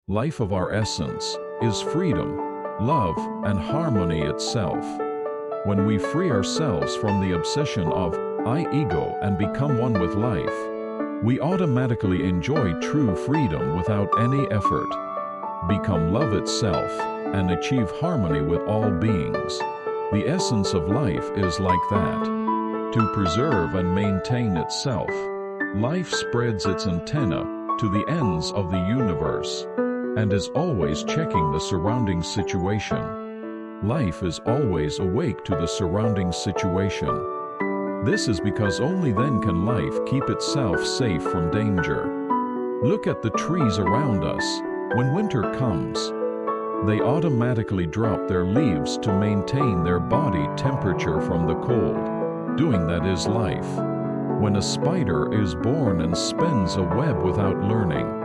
life of our essence, is freedom, love, and harmony itself. When we free ourselves from the obsession of I-ego and become one with life, we automatically enjoy true freedom without any effort, become love itself, and achieve harmony with all beings. The essence of life is like that. To preserve and maintain itself, life spreads its antenna to the ends of the universe and is always checking the surrounding situation. Life is always awake to the surrounding situation. This is because only then can life keep itself safe from danger. Look at the trees around us. When winter comes, they automatically drop their leaves to maintain their body temperature from the cold. Doing that is life. When a spider is born and spins a web without learning,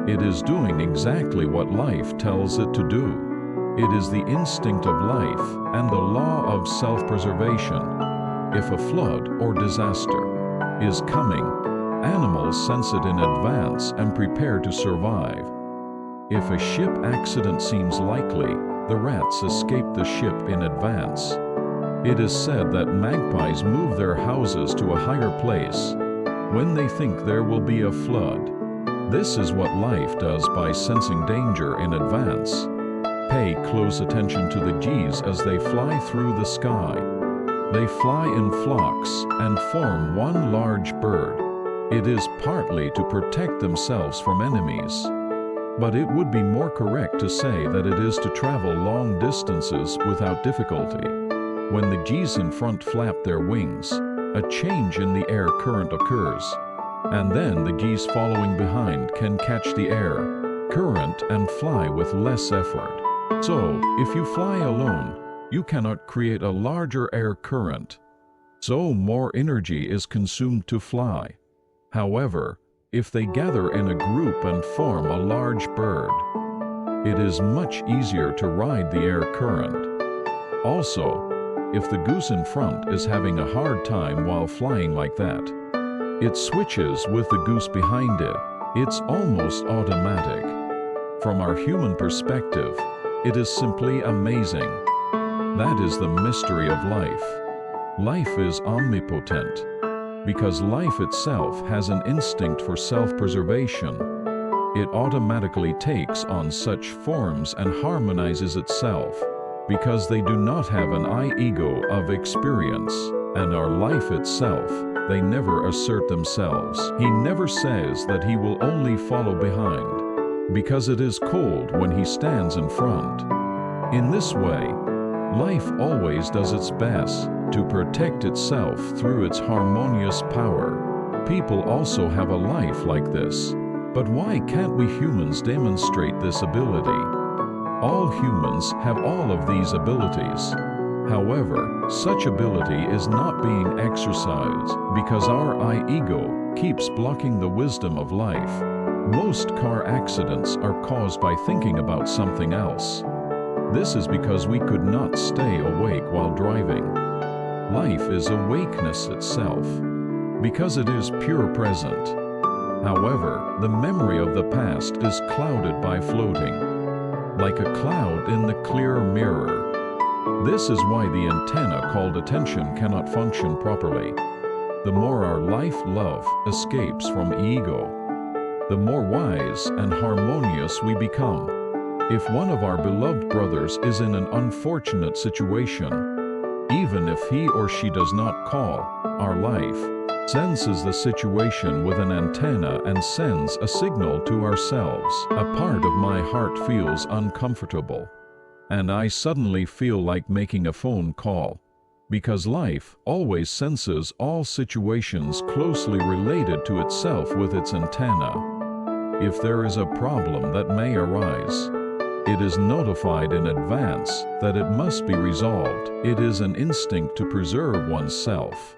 it is doing exactly what life tells it to do. It is the instinct of life and the law of self-preservation. If a flood or disaster is coming, animals sense it in advance and prepare to survive. If a ship accident seems likely, the rats escape the ship in advance. It is said that magpies move their houses to a higher place when they think there will be a flood. This is what life does by sensing danger in advance. Pay close attention to the geese as they fly through the sky. They fly in flocks and form one large bird. It is partly to protect themselves from enemies, but it would be more correct to say that it is to travel long distances without difficulty. When the geese in front flap their wings, a change in the air current occurs, and then the geese following behind can catch the air current and fly with less effort. So, if you fly alone, you cannot create a larger air current, so more energy is consumed to fly. However, if they gather in a group and form a large bird, it is much easier to ride the air current. Also, if the goose in front is having a hard time while flying like that, it switches with the goose behind it. It's almost automatic. From our human perspective, it is simply amazing. That is the mystery of life. Life is omnipotent. Because life itself has an instinct for self-preservation, it automatically takes on such forms and harmonizes itself, because they do not have an I-ego of experience, and are life itself. They never assert themselves. He never says that he will only follow behind, because it is cold when he stands in front. In this way, life always does its best to protect itself through its harmonious power. People also have a life like this. But why can't we humans demonstrate this ability? All humans have all of these abilities. However, such ability is not being exercised because our I-ego keeps blocking the wisdom of life. Most car accidents are caused by thinking about something else. This is because we could not stay awake while driving. Life is awakeness itself, because it is pure present. However, the memory of the past is clouded by floating, like a cloud in the clear mirror. This is why the antenna called attention cannot function properly. The more our life love escapes from ego, the more wise and harmonious we become. If one of our beloved brothers is in an unfortunate situation, even if he or she does not call, our life senses the situation with an antenna and sends a signal to ourselves. A part of my heart feels uncomfortable, and I suddenly feel like making a phone call, because life always senses all situations closely related to itself with its antenna. If there is a problem that may arise, it is notified in advance that it must be resolved. It is an instinct to preserve oneself.